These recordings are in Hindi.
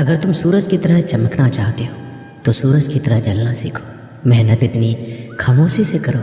अगर तुम सूरज की तरह चमकना चाहते हो तो सूरज की तरह जलना सीखो। मेहनत इतनी खामोशी से करो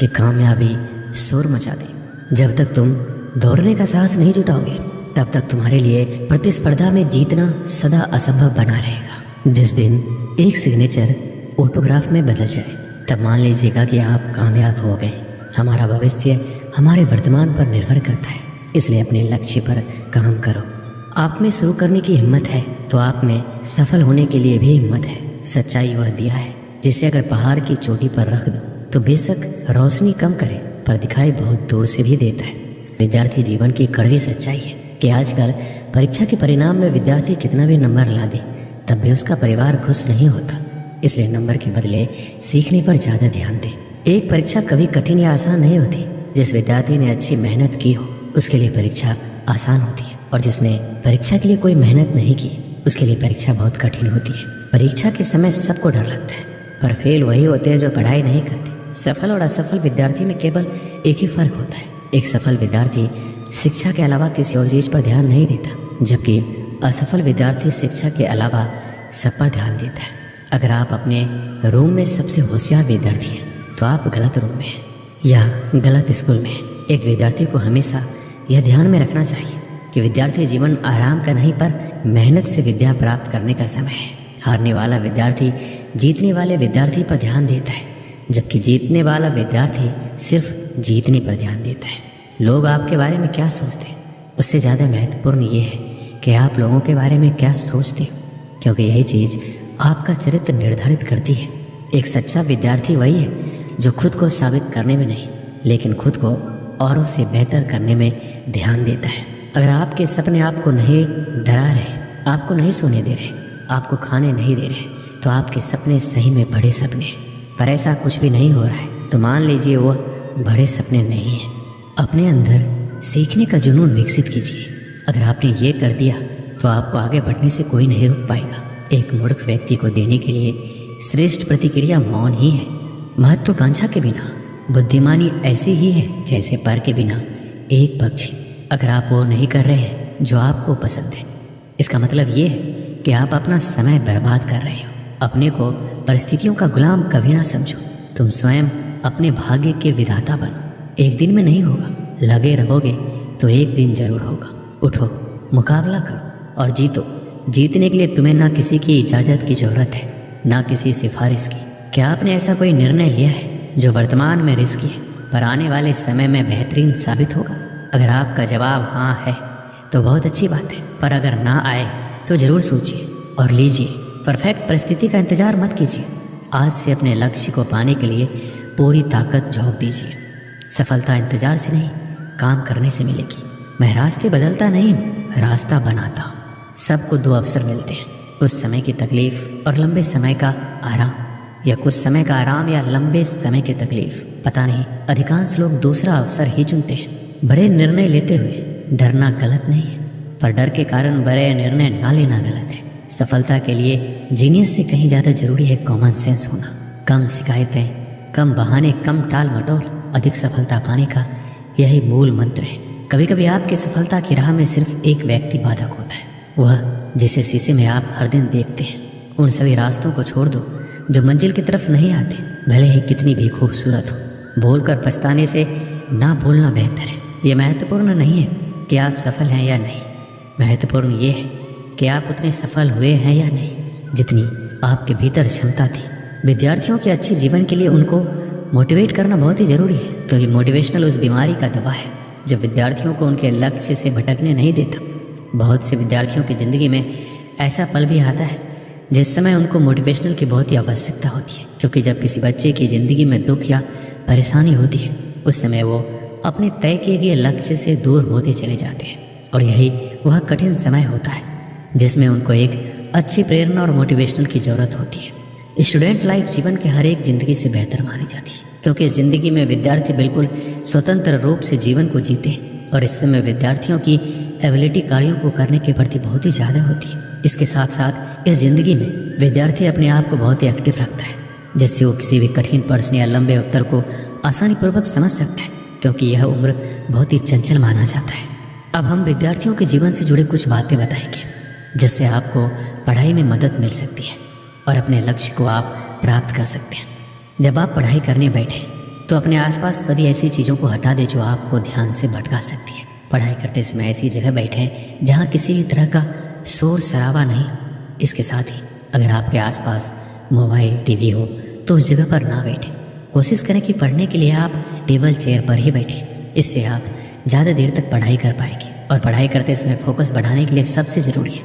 कि कामयाबी शोर मचा दे। जब तक तुम दौड़ने का साहस नहीं जुटाओगे तब तक तुम्हारे लिए प्रतिस्पर्धा में जीतना सदा असंभव बना रहेगा। जिस दिन एक सिग्नेचर ऑटोग्राफ में बदल जाए तब मान लीजिएगा कि आप कामयाब हो गए। हमारा भविष्य हमारे वर्तमान पर निर्भर करता है, इसलिए अपने लक्ष्य पर काम करो। आप में शुरू करने की हिम्मत है तो आप में सफल होने के लिए भी हिम्मत है। सच्चाई वह दिया है जिसे अगर पहाड़ की चोटी पर रख दो तो बेशक रोशनी कम करे पर दिखाई बहुत दूर से भी देता है। विद्यार्थी जीवन की कड़वी सच्चाई है कि आजकल परीक्षा के परिणाम में विद्यार्थी कितना भी नंबर ला दे तब भी उसका परिवार खुश नहीं होता। इसलिए नंबर के बदले सीखने पर ज़्यादा ध्यान दें। एक परीक्षा कभी कठिन या आसान नहीं होती। जिस विद्यार्थी ने अच्छी मेहनत की हो उसके लिए परीक्षा आसान होती है, और जिसने परीक्षा के लिए कोई मेहनत नहीं की उसके लिए परीक्षा बहुत कठिन होती है। परीक्षा के समय सबको डर लगता है, पर फेल वही होते हैं जो पढ़ाई नहीं करते। सफल और असफल विद्यार्थी में केवल एक ही फर्क होता है। एक सफल विद्यार्थी शिक्षा के अलावा किसी और चीज़ पर ध्यान नहीं देता, जबकि असफल विद्यार्थी शिक्षा के अलावा सब पर ध्यान देता है। अगर आप अपने रूम में सबसे होशियार विद्यार्थी हैं तो आप गलत रूम में हैं या गलत स्कूल में हैं। एक विद्यार्थी को हमेशा यह ध्यान में रखना चाहिए कि विद्यार्थी जीवन आराम का नहीं पर मेहनत से विद्या प्राप्त करने का समय है। हारने वाला विद्यार्थी जीतने वाले विद्यार्थी पर ध्यान देता है, जबकि जीतने वाला विद्यार्थी सिर्फ जीतने पर ध्यान देता है। लोग आपके बारे में क्या सोचते हैं उससे ज़्यादा महत्वपूर्ण ये है कि आप लोगों के बारे में क्या सोचते हो, क्योंकि यही चीज़ आपका चरित्र निर्धारित करती है। एक सच्चा विद्यार्थी वही है जो खुद को साबित करने में नहीं लेकिन खुद को औरों से बेहतर करने में ध्यान देता है। अगर आपके सपने आपको नहीं डरा रहे, आपको नहीं सोने दे रहे, आपको खाने नहीं दे रहे, तो आपके सपने सही में बड़े सपने हैं। पर ऐसा कुछ भी नहीं हो रहा है तो मान लीजिए वो बड़े सपने नहीं हैं। अपने अंदर सीखने का जुनून विकसित कीजिए। अगर आपने ये कर दिया तो आपको आगे बढ़ने से कोई नहीं रोक पाएगा। एक मूर्ख व्यक्ति को देने के लिए श्रेष्ठ प्रतिक्रिया मौन ही है। महत्वाकांक्षा के बिना बुद्धिमानी ऐसी ही है जैसे पर के बिना एक पक्षी। अगर आप वो नहीं कर रहे हैं जो आपको पसंद है, इसका मतलब ये है कि आप अपना समय बर्बाद कर रहे हो। अपने को परिस्थितियों का गुलाम कभी ना समझो। तुम स्वयं अपने भाग्य के विधाता बनो। एक दिन में नहीं होगा, लगे रहोगे तो एक दिन जरूर होगा। उठो, मुकाबला करो और जीतो। जीतने के लिए तुम्हें ना किसी की इजाज़त की ज़रूरत है ना किसी सिफारिश की। क्या आपने ऐसा कोई निर्णय लिया है जो वर्तमान में रिस्की है पर आने वाले समय में बेहतरीन साबित होगा? अगर आपका जवाब हाँ है तो बहुत अच्छी बात है, पर अगर ना आए तो ज़रूर सोचिए और लीजिए। परफेक्ट परिस्थिति का इंतज़ार मत कीजिए। आज से अपने लक्ष्य को पाने के लिए पूरी ताकत झोंक दीजिए। सफलता इंतज़ार से नहीं, काम करने से मिलेगी। मैं रास्ते बदलता नहीं हूँ, रास्ता बनाता हूँ। सबको दो अवसर मिलते हैं, कुछ समय की तकलीफ और लंबे समय का आराम, या कुछ समय का आराम या लंबे समय की तकलीफ। पता नहीं, अधिकांश लोग दूसरा अवसर ही चुनते हैं। बड़े निर्णय लेते हुए डरना गलत नहीं है, पर डर के कारण बड़े निर्णय ना लेना गलत है। सफलता के लिए जीनियस से कहीं ज़्यादा जरूरी है कॉमन सेंस होना। कम शिकायतें, कम बहाने, कम टाल मटोल, अधिक सफलता पाने का यही मूल मंत्र है। कभी कभी आपकी सफलता की राह में सिर्फ एक व्यक्ति बाधक होता है, वह जिसे शीशे में आप हर दिन देखते हैं। उन सभी रास्तों को छोड़ दो जो मंजिल की तरफ नहीं आते, भले ही कितनी भी खूबसूरत हो। बोलकर पछताने से ना बोलना बेहतर है। ये महत्वपूर्ण नहीं है कि आप सफल हैं या नहीं, महत्वपूर्ण ये है कि आप उतने सफल हुए हैं या नहीं जितनी आपके भीतर क्षमता थी। विद्यार्थियों के अच्छे जीवन के लिए उनको मोटिवेट करना बहुत ही ज़रूरी है, क्योंकि मोटिवेशनल उस बीमारी का दवा है जो विद्यार्थियों को उनके लक्ष्य से भटकने नहीं देता। बहुत से विद्यार्थियों की ज़िंदगी में ऐसा पल भी आता है जिस समय उनको मोटिवेशनल की बहुत ही आवश्यकता होती है, क्योंकि जब किसी बच्चे की ज़िंदगी में दुख या परेशानी होती है उस समय वो अपने तय किए गए लक्ष्य से दूर होते चले जाते हैं, और यही वह कठिन समय होता है जिसमें उनको एक अच्छी प्रेरणा और मोटिवेशनल की ज़रूरत होती है। स्टूडेंट लाइफ जीवन के हर एक ज़िंदगी से बेहतर मानी जाती है, क्योंकि इस ज़िंदगी में विद्यार्थी बिल्कुल स्वतंत्र रूप से जीवन को जीते हैं, और इस समय विद्यार्थियों की एबिलिटी कार्यों को करने के प्रति बहुत ही ज़्यादा होती है। इसके साथ साथ इस ज़िंदगी में विद्यार्थी अपने आप को बहुत ही एक्टिव रखता है, जिससे वो किसी भी कठिन प्रश्न या लंबे उत्तर को आसानीपूर्वक समझ सकता है, क्योंकि यह उम्र बहुत ही चंचल माना जाता है। अब हम विद्यार्थियों के जीवन से जुड़े कुछ बातें बताएंगे। जिससे आपको पढ़ाई में मदद मिल सकती है और अपने लक्ष्य को आप प्राप्त कर सकते हैं। जब आप पढ़ाई करने बैठे तो अपने आसपास सभी ऐसी चीज़ों को हटा दें जो आपको ध्यान से भटका सकती है। पढ़ाई करते समय ऐसी जगह बैठें जहाँ किसी भी तरह का शोर शराबा नहीं हो। इसके साथ ही अगर आपके आसपास मोबाइल टीवी हो तो उस जगह पर ना बैठें। कोशिश करें कि पढ़ने के लिए आप टेबल चेयर पर ही बैठें। इससे आप ज़्यादा देर तक पढ़ाई कर पाएंगे। और पढ़ाई करते समय फोकस बढ़ाने के लिए सबसे ज़रूरी है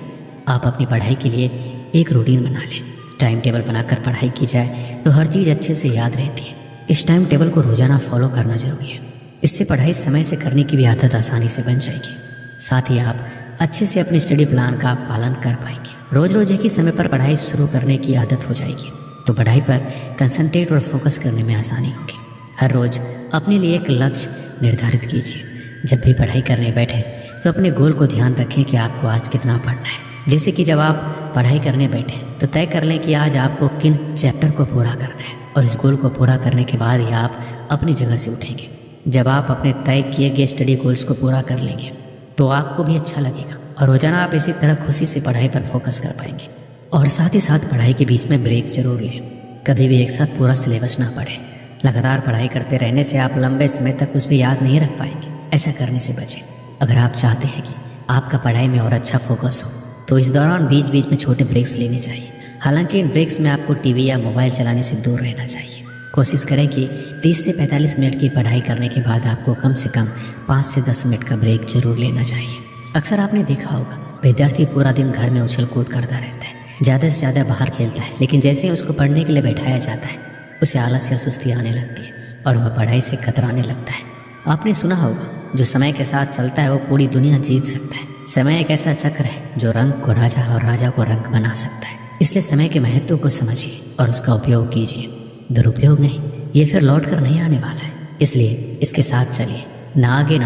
आप अपनी पढ़ाई के लिए एक रूटीन बना लें। टाइम टेबल बनाकर पढ़ाई की जाए तो हर चीज़ अच्छे से याद रहती है। इस टाइम टेबल को रोज़ाना फॉलो करना जरूरी है। इससे पढ़ाई समय से करने की भी आदत आसानी से बन जाएगी। साथ ही आप अच्छे से अपने स्टडी प्लान का पालन कर पाएंगे। रोज़ रोज़ एक ही समय पर पढ़ाई शुरू करने की आदत हो जाएगी तो पढ़ाई पर कंसंट्रेट और फोकस करने में आसानी होगी। हर रोज़ अपने लिए एक लक्ष्य निर्धारित कीजिए। जब भी पढ़ाई करने बैठें तो अपने गोल को ध्यान रखें कि आपको आज कितना पढ़ना है। जैसे कि जब आप पढ़ाई करने बैठें तो तय कर लें कि आज आपको किन चैप्टर को पूरा करना है और इस गोल को पूरा करने के बाद ही आप अपनी जगह से उठेंगे। जब आप अपने तय किए गए स्टडी गोल्स को पूरा कर लेंगे तो आपको भी अच्छा लगेगा और रोजाना आप इसी तरह खुशी से पढ़ाई पर फोकस कर पाएंगे। और साथ ही साथ पढ़ाई के बीच में ब्रेक जरूर लें। कभी भी एक साथ पूरा सिलेबस ना पढ़ें। लगातार पढ़ाई करते रहने से आप लंबे समय तक कुछ भी याद नहीं रख पाएंगे। ऐसा करने से बचें। अगर आप चाहते हैं कि आपका पढ़ाई में और अच्छा फोकस हो तो इस दौरान बीच बीच में छोटे ब्रेक्स लेने चाहिए। हालांकि इन ब्रेक्स में आपको टीवी या मोबाइल चलाने से दूर रहना चाहिए। कोशिश करें कि 30 से 45 मिनट की पढ़ाई करने के बाद आपको कम से कम 5 से 10 मिनट का ब्रेक जरूर लेना चाहिए। अक्सर आपने देखा होगा विद्यार्थी पूरा दिन घर में उछल कूद करता रहता है, ज़्यादा से ज़्यादा बाहर खेलता है, लेकिन जैसे ही उसको पढ़ने के लिए बैठाया जाता है उसे आलस या सुस्ती आने लगती है और वह पढ़ाई से कतराने लगता है। आपने सुना होगा जो समय के साथ चलता है वो पूरी दुनिया जीत सकता है। समय एक ऐसा चक्र है जो रंग को राजा और राजा को रंग बना सकता है। इसलिए समय के महत्व को समझिए और उसका उपयोग कीजिए, दुरुपयोग नहीं। ये फिर लौट कर नहीं आने वाला है, इसलिए इसके साथ चलिए, ना आगे ना